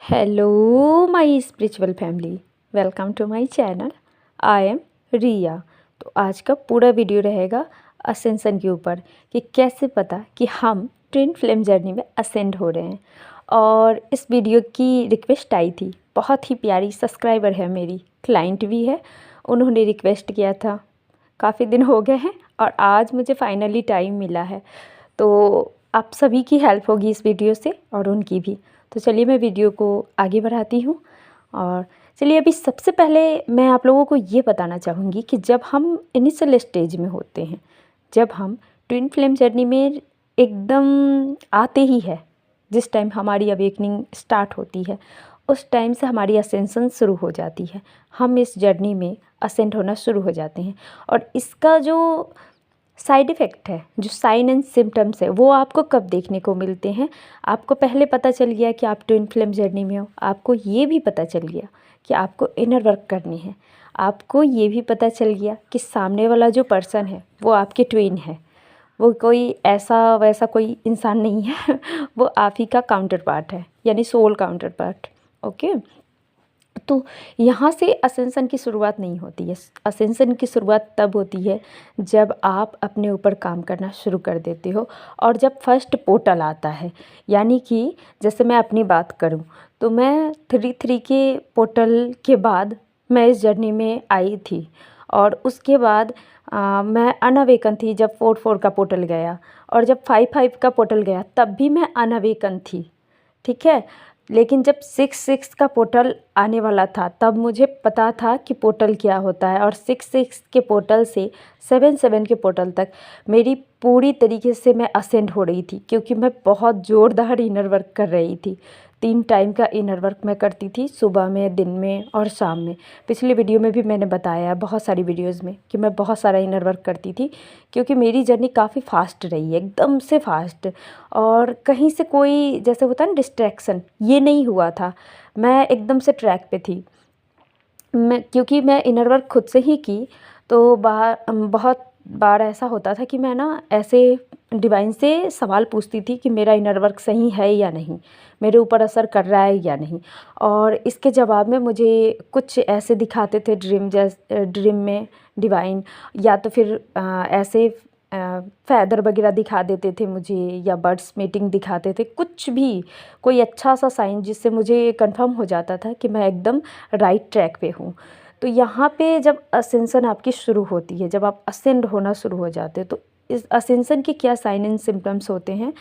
Hello my spiritual family, welcome to my channel. I am Riya. तो आज का पूरा वीडियो रहेगा असेंशन के ऊपर कि कैसे पता कि हम ट्विन फ्लेम जर्नी में असेंड हो रहे हैं। और इस वीडियो की रिक्वेस्ट आई थी, बहुत ही प्यारी सब्सक्राइबर है, मेरी क्लाइंट भी है, उन्होंने रिक्वेस्ट किया था। काफ़ी दिन हो गए हैं और आज मुझे फाइनली टाइम मिला है, तो आप सभी की हेल्प होगी इस वीडियो से और उनकी भी। तो चलिए मैं वीडियो को आगे बढ़ाती हूँ। और चलिए अभी सबसे पहले मैं आप लोगों को ये बताना चाहूँगी कि जब हम इनिशियल स्टेज में होते हैं, जब हम ट्विन फ्लेम जर्नी में एकदम आते ही है, जिस टाइम हमारी अवेकनिंग स्टार्ट होती है, उस टाइम से हमारी असेंशन शुरू हो जाती है। हम इस जर्नी में असेंड होना शुरू हो जाते हैं। और इसका जो साइड इफ़ेक्ट है, जो साइन एंड सिम्टम्स है, वो आपको कब देखने को मिलते हैं। आपको पहले पता चल गया कि आप ट्विन फ्लेम जर्नी में हो, आपको ये भी पता चल गया कि आपको इनर वर्क करनी है, आपको ये भी पता चल गया कि सामने वाला जो पर्सन है वो आपके ट्विन है, वो कोई ऐसा वैसा कोई इंसान नहीं है वो आप ही का काउंटर पार्ट है, यानी सोल काउंटर पार्ट। ओके, तो यहाँ से असेंशन की शुरुआत नहीं होती है। असेंशन की शुरुआत तब होती है जब आप अपने ऊपर काम करना शुरू कर देते हो और जब फर्स्ट पोर्टल आता है। यानी कि जैसे मैं अपनी बात करूँ तो मैं 3 के पोर्टल के बाद मैं इस जर्नी में आई थी। और उसके बाद मैं अनअवेकन थी जब 4 का पोर्टल गया, और जब 5 का पोर्टल गया तब भी मैं अनअवेकन थी। ठीक है, लेकिन जब 6 का पोर्टल आने वाला था तब मुझे पता था कि पोर्टल क्या होता है। और 6 के पोर्टल से 7 के पोर्टल तक मेरी पूरी तरीके से मैं असेंड हो रही थी, क्योंकि मैं बहुत ज़ोरदार इनर वर्क कर रही थी। 3 टाइम का इनर वर्क मैं करती थी, सुबह में, दिन में और शाम में। पिछले वीडियो में भी मैंने बताया, बहुत सारी वीडियोज़ में, कि मैं बहुत सारा इनर वर्क करती थी, क्योंकि मेरी जर्नी काफ़ी फास्ट रही है, एकदम से फास्ट। और कहीं से कोई, जैसे होता है ना, डिस्ट्रैक्शन, ये नहीं हुआ था। मैं एकदम से ट्रैक पे थी। क्योंकि मैं इनर वर्क खुद से ही की, तो बहुत बार ऐसा होता था कि मैं ना ऐसे डिवाइन से सवाल पूछती थी कि मेरा इनर वर्क सही है या नहीं, मेरे ऊपर असर कर रहा है या नहीं। और इसके जवाब में मुझे कुछ ऐसे दिखाते थे ड्रीम में डिवाइन, या तो फिर ऐसे फैदर वगैरह दिखा देते थे मुझे, या बर्ड्स मीटिंग दिखाते थे, कुछ भी, कोई अच्छा सा साइन जिससे मुझे कंफर्म हो जाता था कि मैं एकदम राइट ट्रैक पे हूँ। तो यहाँ पे जब असेंशन आपकी शुरू होती है, जब आप असेंड होना शुरू हो जाते हैं, तो इस असेंशन के क्या साइन एंड सिम्टम्स होते हैं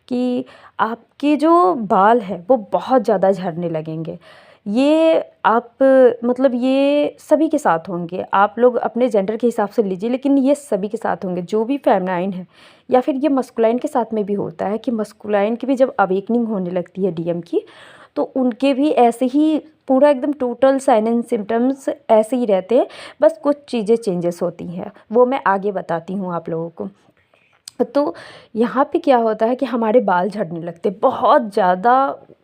कि आपके जो बाल है वो बहुत ज़्यादा झड़ने लगेंगे। ये आप, मतलब ये सभी के साथ होंगे, आप लोग अपने जेंडर के हिसाब से लीजिए, लेकिन ये सभी के साथ होंगे जो भी फेमिनाइन है। या फिर ये मस्कुलाइन के साथ में भी होता है कि मस्कुलाइन की भी जब अवेकनिंग होने लगती है डीएम की, तो उनके भी ऐसे ही पूरा एकदम टोटल साइन एंड सिम्टम्स ऐसे ही रहते हैं, बस कुछ चीज़ें चेंजेस होती हैं, वो मैं आगे बताती हूँ आप लोगों को। तो यहाँ पे क्या होता है कि हमारे बाल झड़ने लगते, बहुत ज़्यादा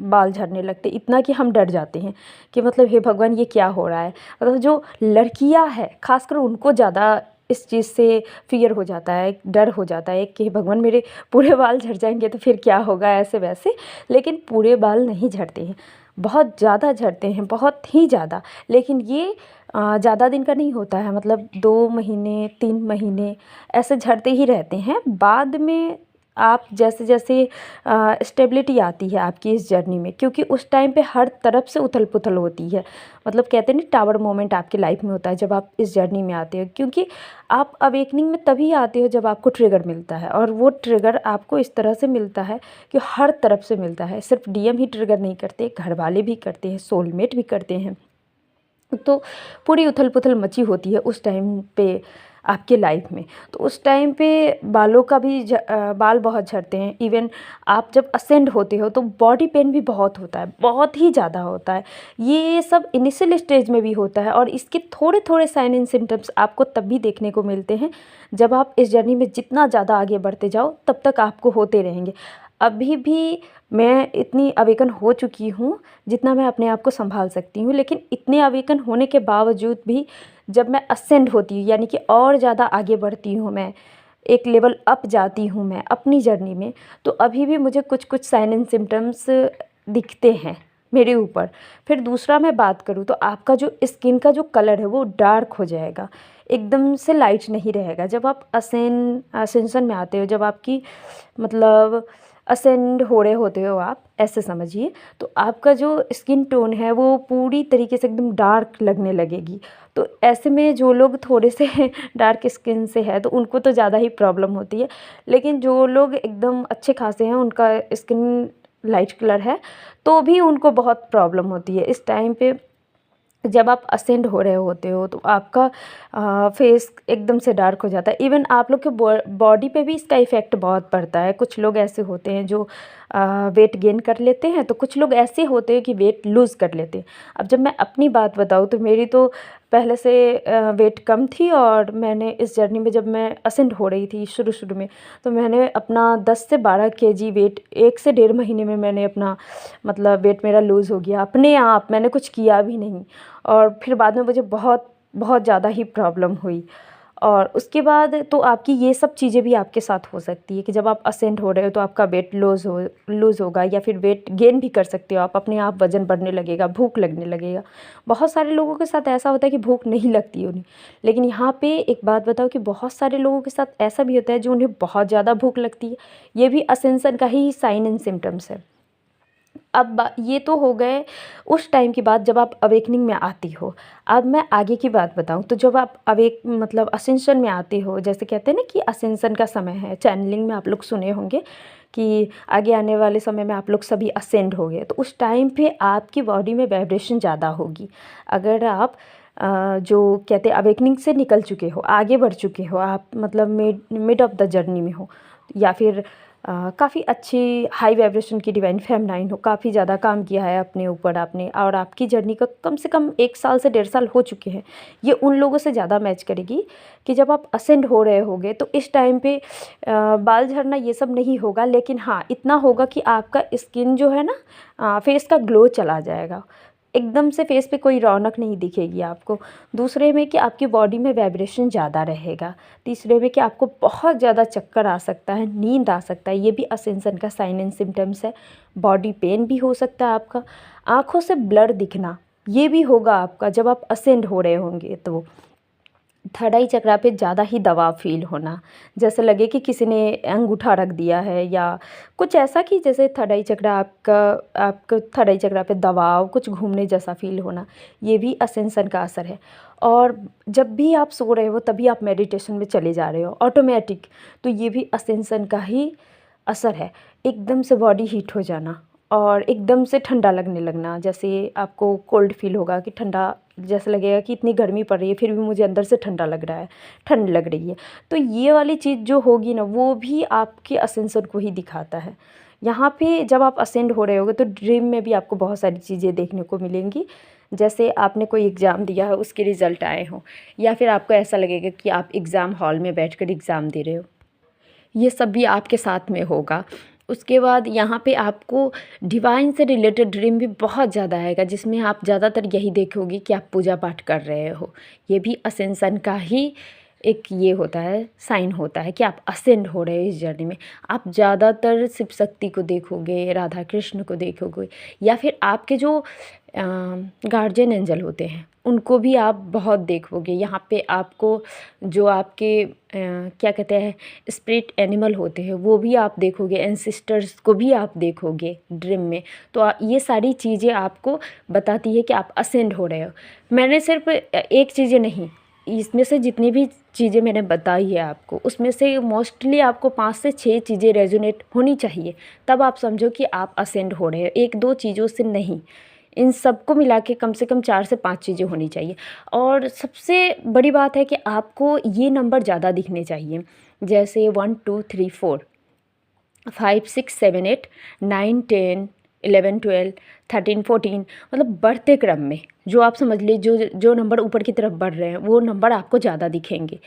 बाल झड़ने लगते, इतना कि हम डर जाते हैं कि मतलब हे भगवान, ये क्या हो रहा है। मतलब जो लड़कियाँ हैं खासकर, उनको ज़्यादा इस चीज़ से फियर हो जाता है, डर हो जाता है कि हे भगवान, मेरे पूरे बाल झड़ जाएंगे तो फिर क्या होगा, ऐसे वैसे। लेकिन पूरे बाल नहीं झड़ते हैं, बहुत ज़्यादा झड़ते हैं, बहुत ही ज़्यादा। लेकिन ये ज़्यादा दिन का नहीं होता है, मतलब 2 महीने 3 महीने ऐसे झड़ते ही रहते हैं। बाद में आप जैसे जैसे स्टेबिलिटी आती है आपकी इस जर्नी में, क्योंकि उस टाइम पे हर तरफ से उथल पुथल होती है, मतलब कहते हैं ना, टावर मोमेंट आपकी लाइफ में होता है जब आप इस जर्नी में आते हो। क्योंकि आप अवेकनिंग में तभी आते हो जब आपको ट्रिगर मिलता है, और वो ट्रिगर आपको इस तरह से मिलता है कि हर तरफ से मिलता है। सिर्फ डीएम ही ट्रिगर नहीं करते, घर वाले भी करते हैं, सोलमेट भी करते हैं। तो पूरी उथल पुथल मची होती है उस टाइम पे आपके लाइफ में। तो उस टाइम पे बालों का भी बाल बहुत झड़ते हैं। इवन आप जब असेंड होते हो तो बॉडी पेन भी बहुत होता है, बहुत ही ज़्यादा होता है। ये सब इनिशियल स्टेज में भी होता है, और इसके थोड़े थोड़े साइन एंड सिम्टम्स आपको तब भी देखने को मिलते हैं जब आप इस जर्नी में जितना ज़्यादा आगे बढ़ते जाओ, तब तक आपको होते रहेंगे। अभी भी मैं इतनी अवेकन हो चुकी हूँ जितना मैं अपने आप को संभाल सकती हूँ, लेकिन इतने अवेकन होने के बावजूद भी जब मैं असेंड होती हूँ, यानी कि और ज़्यादा आगे बढ़ती हूँ, मैं एक लेवल अप जाती हूँ मैं अपनी जर्नी में, तो अभी भी मुझे कुछ कुछ साइन एंड सिम्टम्स दिखते हैं। मेरे ऊपर। फिर दूसरा मैं बात करूँ तो आपका जो स्किन का जो कलर है वो डार्क हो जाएगा, एकदम से लाइट नहीं रहेगा। जब आप असेंशन में आते हो, जब आपकी मतलब असेंड हो रहे होते हो आप, ऐसे समझिए, तो आपका जो स्किन टोन है वो पूरी तरीके से एकदम डार्क लगने लगेगी। तो ऐसे में जो लोग थोड़े से डार्क स्किन से है तो उनको तो ज़्यादा ही प्रॉब्लम होती है, लेकिन जो लोग एकदम अच्छे खासे हैं, उनका स्किन लाइट कलर है, तो भी उनको बहुत प्रॉब्लम होती है इस टाइम पे। जब आप असेंड हो रहे होते हो तो आपका फेस एकदम से डार्क हो जाता है। इवन आप लोग के बॉडी पे भी इसका इफ़ेक्ट बहुत पड़ता है। कुछ लोग ऐसे होते हैं जो वेट गेन कर लेते हैं, तो कुछ लोग ऐसे होते हैं कि वेट लूज़ कर लेते हैं। अब जब मैं अपनी बात बताऊँ तो मेरी तो पहले से वेट कम थी, और मैंने इस जर्नी में जब मैं असेंड हो रही थी शुरू शुरू में, तो मैंने अपना 10 से 12 केजी वेट 1 से 1.5 महीने में मैंने अपना मतलब वेट मेरा लूज़ हो गया अपने आप, मैंने कुछ किया भी नहीं। और फिर बाद में मुझे बहुत बहुत ज़्यादा ही प्रॉब्लम हुई। और उसके बाद तो आपकी ये सब चीज़ें भी आपके साथ हो सकती है कि जब आप असेंड हो रहे हो तो आपका वेट लूज़ होगा, या फिर वेट गेन भी कर सकते हो आप, अपने आप वज़न बढ़ने लगेगा, भूख लगने लगेगा। बहुत सारे लोगों के साथ ऐसा होता है कि भूख नहीं लगती है उन्हें, लेकिन यहाँ पे एक बात बताओ कि बहुत सारे लोगों के साथ ऐसा भी होता है जो उन्हें बहुत ज़्यादा भूख लगती है। ये भी असेंशन का ही साइन एंड सिम्टम्स है। अब ये तो हो गए उस टाइम की बात जब आप अवेकनिंग में आती हो। अब मैं आगे की बात बताऊँ तो जब आप मतलब असेंशन में आते हो, जैसे कहते हैं ना कि असेंशन का समय है, चैनलिंग में आप लोग सुने होंगे कि आगे आने वाले समय में आप लोग सभी असेंड हो गए, तो उस टाइम पे आपकी बॉडी में वाइब्रेशन ज़्यादा होगी। अगर आप जो कहते हैं अवेकनिंग से निकल चुके हो, आगे बढ़ चुके हो, आप मतलब मिड ऑफ द जर्नी में हो, या फिर काफ़ी अच्छी हाई वाइब्रेशन की डिवाइन फेमिनाइन हो, काफ़ी ज़्यादा काम किया है अपने ऊपर आपने, और आपकी जर्नी का कम से कम 1 साल से 1.5 साल हो चुके हैं, ये उन लोगों से ज़्यादा मैच करेगी कि जब आप असेंड हो रहे होगे तो इस टाइम पे बाल झड़ना ये सब नहीं होगा, लेकिन हाँ इतना होगा कि आपका स्किन जो है ना, फेस का ग्लो चला जाएगा, एकदम से फेस पे कोई रौनक नहीं दिखेगी आपको। दूसरे में कि आपकी बॉडी में वाइब्रेशन ज़्यादा रहेगा। तीसरे में कि आपको बहुत ज़्यादा चक्कर आ सकता है, नींद आ सकता है, ये भी असेंशन का साइन एंड सिम्टम्स है। बॉडी पेन भी हो सकता है आपका। आँखों से ब्लर दिखना, ये भी होगा आपका जब आप असेंड हो रहे होंगे तो। थर्ड आई चक्रा पे ज़्यादा ही दबाव फील होना, जैसे लगे कि किसी ने अंगूठा रख दिया है, या कुछ ऐसा कि जैसे थर्ड आई चक्रा आपका थर्ड आई चक्रा पे दबाव कुछ घूमने जैसा फील होना, ये भी असेंशन का असर है। और जब भी आप सो रहे हो तभी आप मेडिटेशन में चले जा रहे हो ऑटोमेटिक, तो ये भी असेंशन का ही असर है। एकदम से बॉडी हीट हो जाना और एकदम से ठंडा लगने लगना, जैसे आपको कोल्ड फील होगा कि ठंडा, जैसे लगेगा कि इतनी गर्मी पड़ रही है फिर भी मुझे अंदर से ठंडा लग रहा है, ठंड लग रही है। तो ये वाली चीज़ जो होगी ना, वो भी आपके असेंशन को ही दिखाता है। यहाँ पे जब आप असेंड हो रहे होगे तो ड्रीम में भी आपको बहुत सारी चीज़ें देखने को मिलेंगी, जैसे आपने कोई एग्ज़ाम दिया है उसके रिज़ल्ट आए हों, या फिर आपको ऐसा लगेगा कि आप एग्ज़ाम हॉल में बैठकर एग्ज़ाम दे रहे हो, ये सब भी आपके साथ में होगा। उसके बाद यहाँ पे आपको डिवाइन से रिलेटेड ड्रीम भी बहुत ज़्यादा आएगा, जिसमें आप ज़्यादातर यही देखोगे कि आप पूजा पाठ कर रहे हो। ये भी असेंशन का ही एक ये होता है, साइन होता है कि आप असेंड हो रहे हैं इस जर्नी में। आप ज़्यादातर शिव शक्ति को देखोगे, राधा कृष्ण को देखोगे, या फिर आपके जो गार्जियन एंजल होते हैं उनको भी आप बहुत देखोगे। यहाँ पे आपको जो आपके क्या कहते हैं स्पिरिट एनिमल होते हैं वो भी आप देखोगे, एंसिस्टर्स को भी आप देखोगे ड्रीम में। तो ये सारी चीज़ें आपको बताती है कि आप असेंड हो रहे हो। मैंने सिर्फ एक चीज़ें नहीं, इसमें से जितनी भी चीज़ें मैंने बताई है आपको, उसमें से मोस्टली आपको 5 से 6 चीज़ें रेजोनेट होनी चाहिए, तब आप समझो कि आप असेंड हो रहे हो। 1-2 चीज़ों से नहीं, इन सबको मिला के कम से कम 4 से 5 चीज़ें होनी चाहिए। और सबसे बड़ी बात है कि आपको ये नंबर ज़्यादा दिखने चाहिए, जैसे 1 2 3 4 5 6 7 8 9 10 11 12 13 14, मतलब बढ़ते क्रम में जो आप समझ लीजिए जो नंबर ऊपर की तरफ बढ़ रहे हैं वो नंबर आपको ज़्यादा दिखेंगे,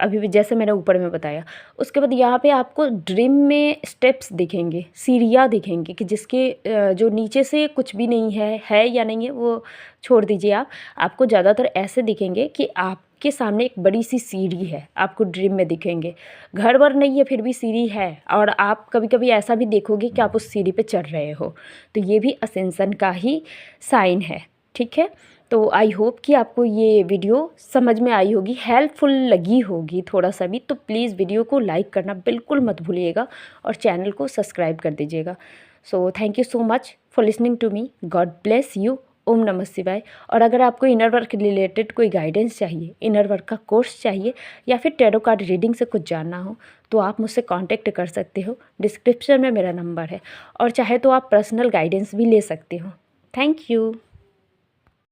अभी भी जैसे मैंने ऊपर में बताया। उसके बाद यहाँ पे आपको ड्रीम में स्टेप्स दिखेंगे, सीढ़ियाँ दिखेंगी कि जिसके जो नीचे से कुछ भी नहीं है या नहीं है वो छोड़ दीजिए आप, आपको ज़्यादातर ऐसे दिखेंगे कि आप आपके सामने एक बड़ी सी सीढ़ी है, आपको ड्रीम में दिखेंगे। घर वर नहीं है फिर भी सीढ़ी है, और आप कभी कभी ऐसा भी देखोगे कि आप उस सीढ़ी पे चढ़ रहे हो, तो ये भी असेंशन का ही साइन है। ठीक है, तो आई होप कि आपको ये वीडियो समझ में आई होगी, हेल्पफुल लगी होगी थोड़ा सा भी। तो प्लीज़ वीडियो को लाइक करना बिल्कुल मत भूलिएगा और चैनल को सब्सक्राइब कर दीजिएगा। So thank you so much for listening to me. God bless you. ओम नमः शिवाय। और अगर आपको इनर वर्क रिलेटेड कोई गाइडेंस चाहिए, इनर वर्क का कोर्स चाहिए, या फिर टैरो कार्ड रीडिंग से कुछ जानना हो, तो आप मुझसे कांटेक्ट कर सकते हो। डिस्क्रिप्शन में मेरा नंबर है, और चाहे तो आप पर्सनल गाइडेंस भी ले सकते हो। Thank you.